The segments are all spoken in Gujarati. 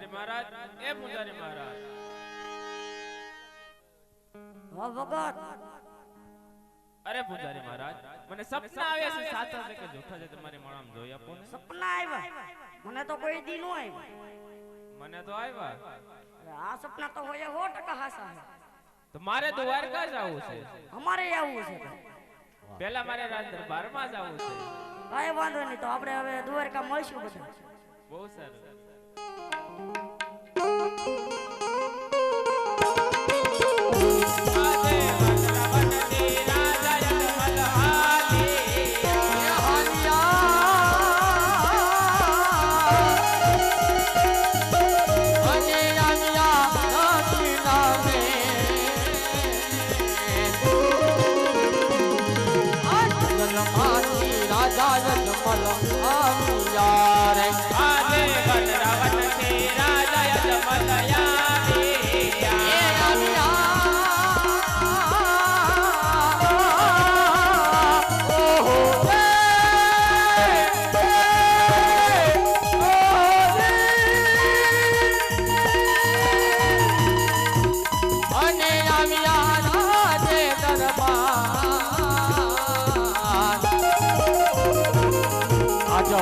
પૂજારી મહારાજ એ પૂજારી મહારાજ હા ભગત અરે પૂજારી મહારાજ મને સપના આવ્યા છે સાચા છે કે જૂઠા છે તમારી માળામાં જોઈ આપો ને સપના આવ્યા મને તો કોઈ દી નો આવ્યા મને તો આવ્યા અરે આ સપના તો હોય 100% હાસા છે તો મારે તો દ્વારકા જવું છે અમારે આવું છે પહેલા મારે રાજ દરબારમાં જવું છે કાઈ વાંધો નહીં તો આપણે હવે દ્વારકા મળશું બધા બહુ સારું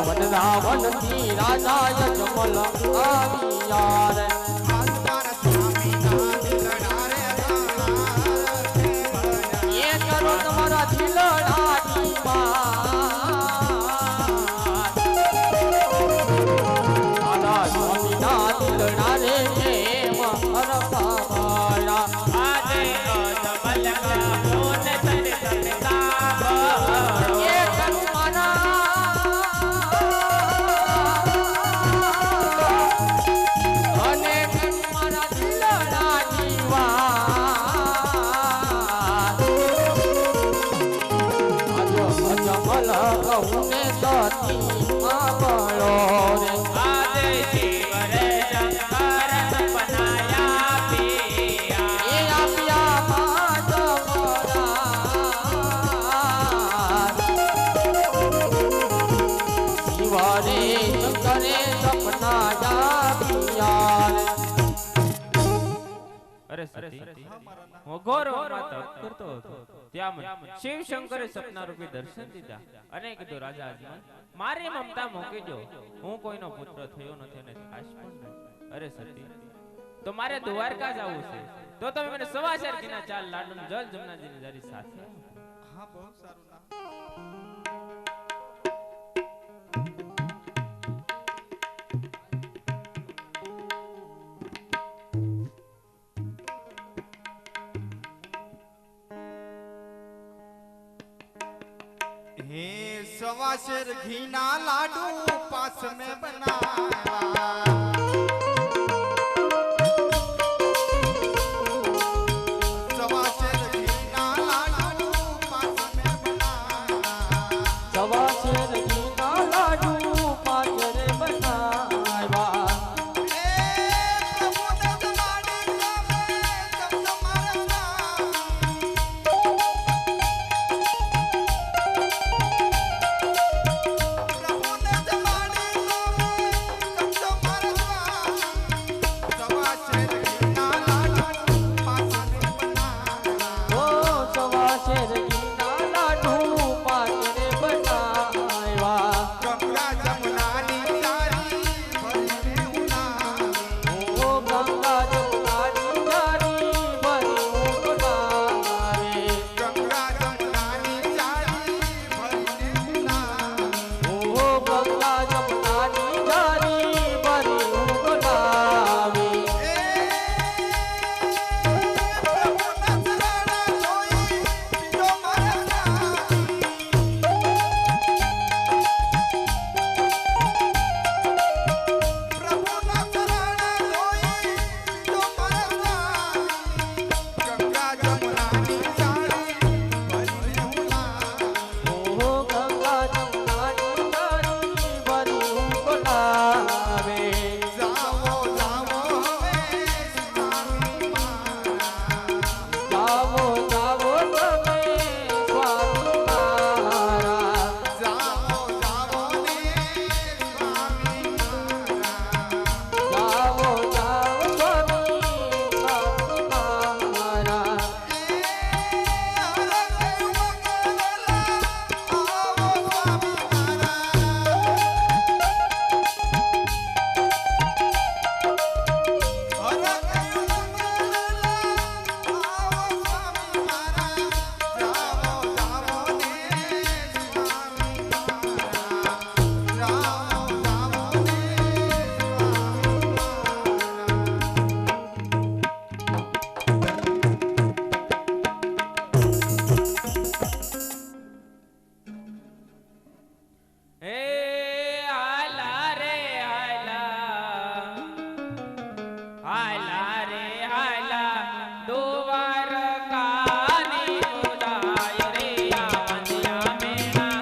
વનરાવન થી રાજા જમલ આવ્યા રે એ કરો તમારા દિલડાની વાત આલા સ્વામીના દિલડા રે પ્રેમ હરપા મારા આજે જમલ કા મોન સર સર એ કરું મારા કહુને સતી માવળો રે આજે શિવરે શંકર બનાયા પિયા એ આપ્યા માત શિવરે શંકરે સપના પિયા અરે સતી હું ઘોર તપ કરતો હતો ત્યાં શિવ શંકરે સપના રૂપી દર્શન દીધા અને કીધું રાજા અજમલ મારી મમતા મૂકી દો હું કોઈનો પુત્ર થયો નથી અને થાશ પણ નહીં અરે સતી તો મારે દ્વારકા જવું છે તો તમે મને સવાચાર કીના ચાલ લાડુ જલ જમનાજીની જારી સાથે હા બહુ સારું ના सवा शेर घी ना लाडू पास में बनाया सवा शेर घी ना लाडू पास में बनाया સવા શેર ઘીના લાડુ પાછરે બનાવ્યા ए प्रभु ने जमाड़ी में जब तुम्हारा प्रभु ने जमाड़ी में जब तुम्हारा હે આલા રે આલા આલા રે આલા દોવાર કાની બોલાય રે આવંદિયા મેણા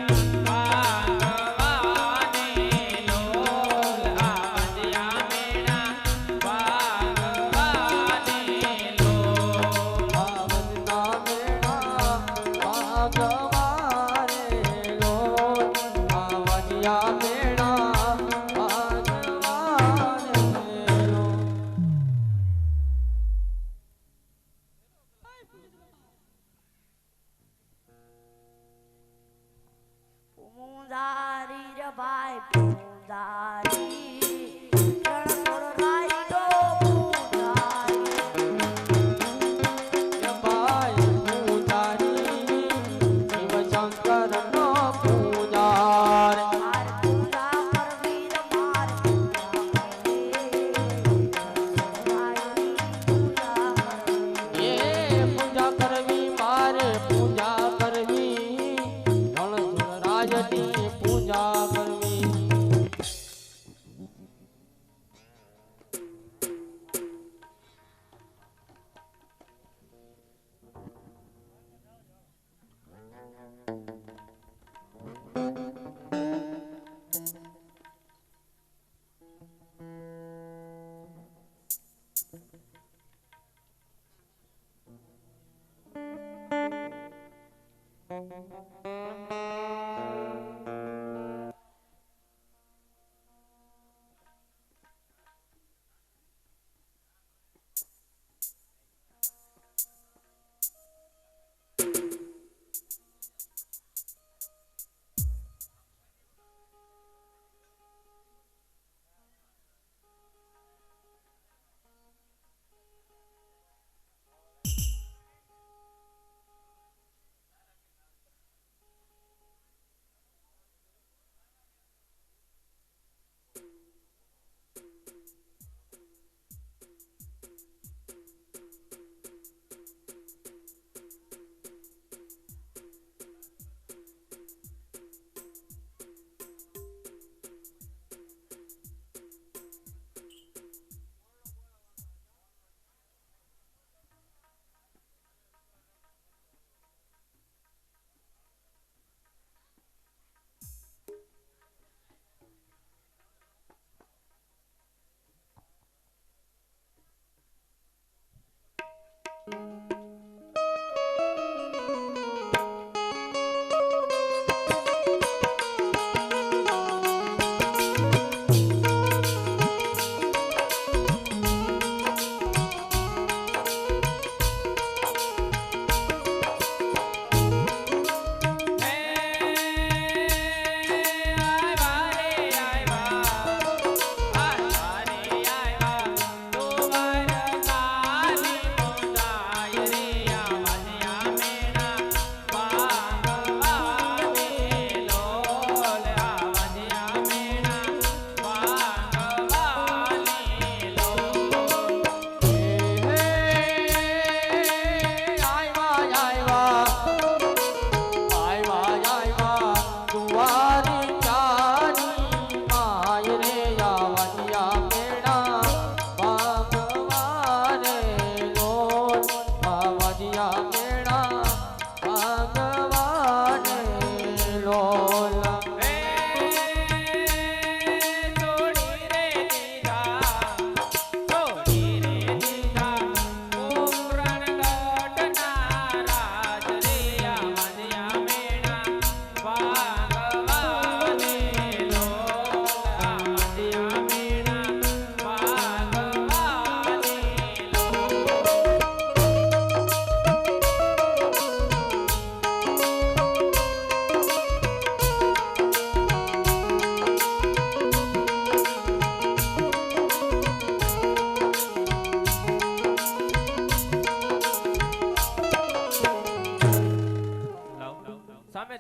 ભાગવાને લોલ આવંદિયા મેણા ભાગવાને લોલ આવંદના મેણા ભાગવાને લોલ આવંદિયા મેણા ભાગવાને લોલ પૂંજારી રે ભાઈ પૂંજારી રણછોડ રાયડો પૂંજારી ભાઈ પૂજારી શિવશંકરનો પૂજાર માર પૂજા કરવી રે માર પૂજા કરવી એ પૂજા કરવી મારે પૂજા કરવી રણછોડ રાજની પૂજા કરવી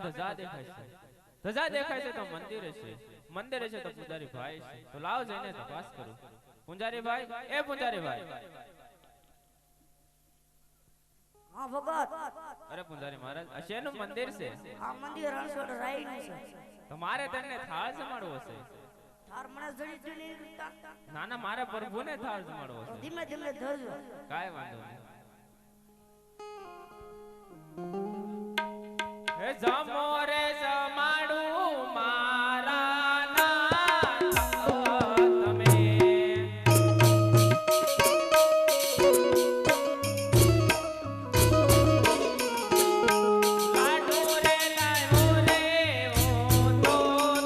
ધજા દેખાય છે ધજા દેખાય છે તો મંદિર છે મંદિર છે તો પૂજારી ભાઈ છે તો લાવ જઈને તપાસ કરું પૂજારી ભાઈ એ પૂજારી ભાઈ હા ભગત અરે પૂજારી મહારાજ આ શેનું મંદિર છે આ મંદિર રણછોડ રાયનું છે તો મારે તને થાળ જમાડવો છે. થાર મને જડી જડી રૂતા ના ના મારે પ્રભુને થાળ જમાડવો છે. ધીમે ધીમે ધરજો. કાંઈ વાંધો નહીં. હે જમો રે જમાડું મારા નાથ તમે. લાડુ રે લાયો રે હું તો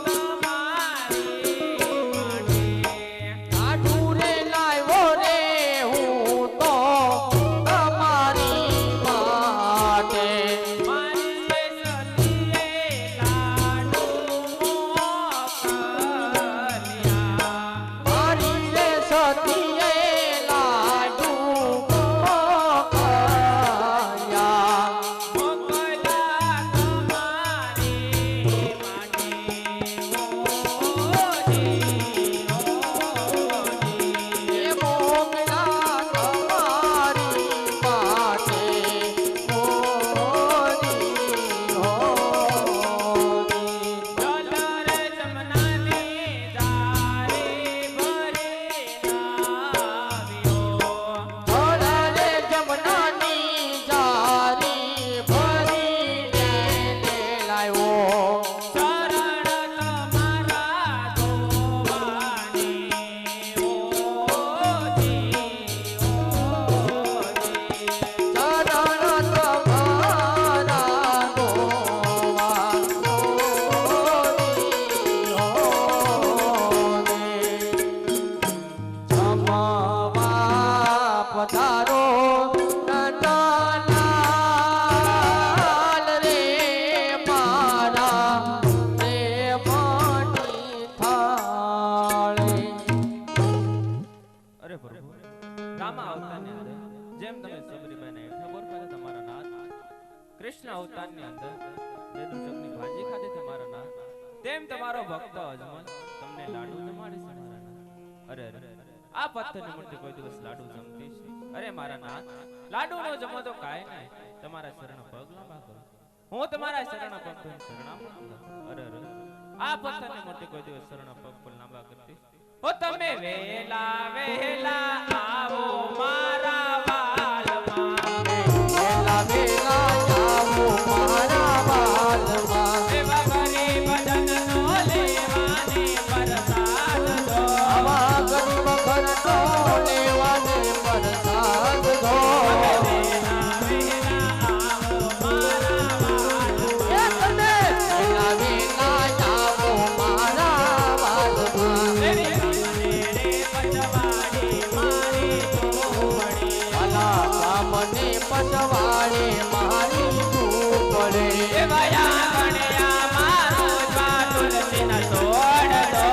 તમારી માટે. લાડુ રે લાવ્યો રે હું તો તમારી માટે. મારી સતીએ લાડુ મોકલ્યા. મારી રે સતીએ લાડુ મોકલ્યા. મોકલ્યા તમારી માટે. ઓજી, એ મોકલા તમારી માટે. હોરી, હોરી. જલ રે જમનાની જારી ભરી લાવ્યો. ભરલે જમનાની જારી ભરીને લાવ્યો. શરણ તમારા ધોવાની. ઓજી, ઓજી. ચરણ તમારા ધોવા. હોરી, હોરી. જમવા પધારો નંદલાલ રે મારા પ્રેમની થાળી. અરે પ્રભુ રામા અવતારની અંદર જેમ તમે સબરીબાઈને હેઠા બોરખાતા તમારા નાથ, કૃષ્ણ અવતારની અંદર જે દુચકની ભાજી ખાધી તમારા નાથ, તેમ તમારો ભક્ત અજમલ તમને લાડુ જમાડે છે મારા નાથ. અરે અરે આ પથ્થરની મૂર્તિ કોઈ દિવસ લાડુ જમતી છે? અરે મારા નાથ, લાડુ નો જમો તો કાંઈ નહીં, તમારા શરણ પગ લાંબા કરો. હું તમારા શરણ પગ પર શરણામણ કરું. અરે અરે આ પથ્થરની મૂર્તિ કોઈ દિવસ શરણ પગ પર લાંબા કરતી? ઓ તમે વેલા વેલા આવો મારા વાલમાં. વેલા વેલા આવો મારા વાલમાં. એવા ગરીબ જનનો લેવાને પ્રસાદ દો. આવા ગરીબ ઘરનો લેવાને પ્રસાદ દો. વેલા વેલા આવો મારા વાલમાં. એ તમે વેલા વેલા આવો મારા વાલમાં. એવી ગમને રે પટવાડી મારી ચોપડી. ભલા કામને પટવાડે મારી ઝૂંપડે. એવા આંગણિયા મારો તુલસીના છોડ દો.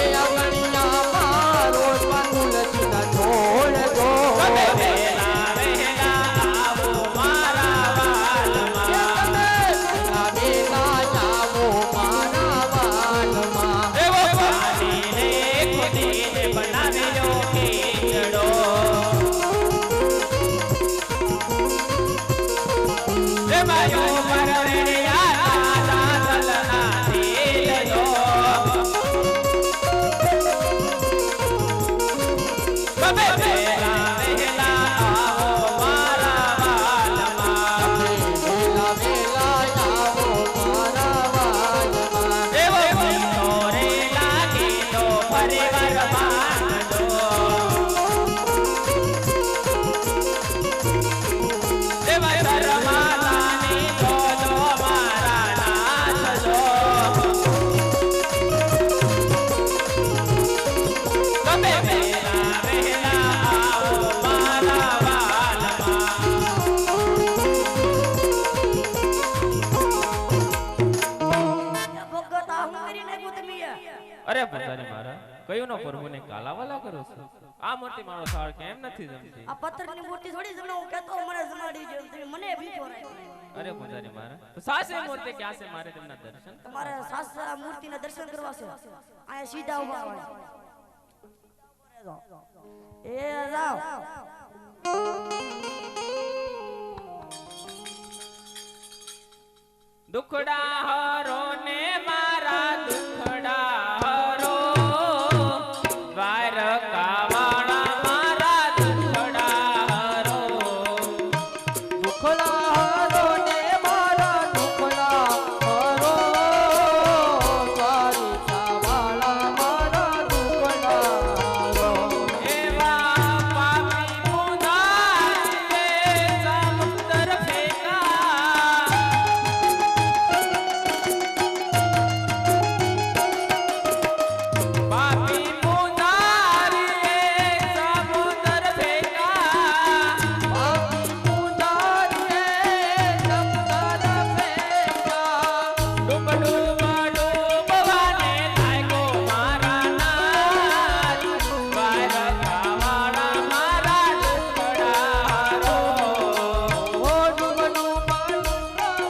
એ અગણિયા મારો તુલસીના છોડ દો. તમે વેલા વેલા આવો મારા વાલમાં. વેલા વેલા આવો મારા વાલમાં. એવો પાણીને ખુદીને બનાવ્યો કીચડો. એમાં યો પરવરિયા દાદલના દિલ દો. તમે વેલા વેલા આવો મારા વાલમાં. વેલા વેલા આવો મારા વાલમાં. એવો ભક્તો રે લાગે તો પરિવાર માંગજો. એવા ધર્માદાની જોજો મારા નાથ જો. તમે વેલા વેલા આવો મારા વાલમાં. ભગત આ હું કરી નાખ્યું તમે અરે ભગવાન મારા કયું નો પ્રભુને કાલાવાલા કરો છો? આ મૂર્તિ મારો થાળ કેમ નથી જમતી? આ પથ્થરની મૂર્તિ થોડી જમણા હું કહેતો મને જમાડી જો તમે મને ભીખો રાખ્યો. અરે પૂજારી મારા તો સાસે મૂર્તિ ક્યાં છે? મારે તેમના દર્શન તમારે શાસ્ત્રા મૂર્તિના દર્શન કરવા છે. આયા સીધા ઉભા રહો. એ જાવ. દુખડા હરો ને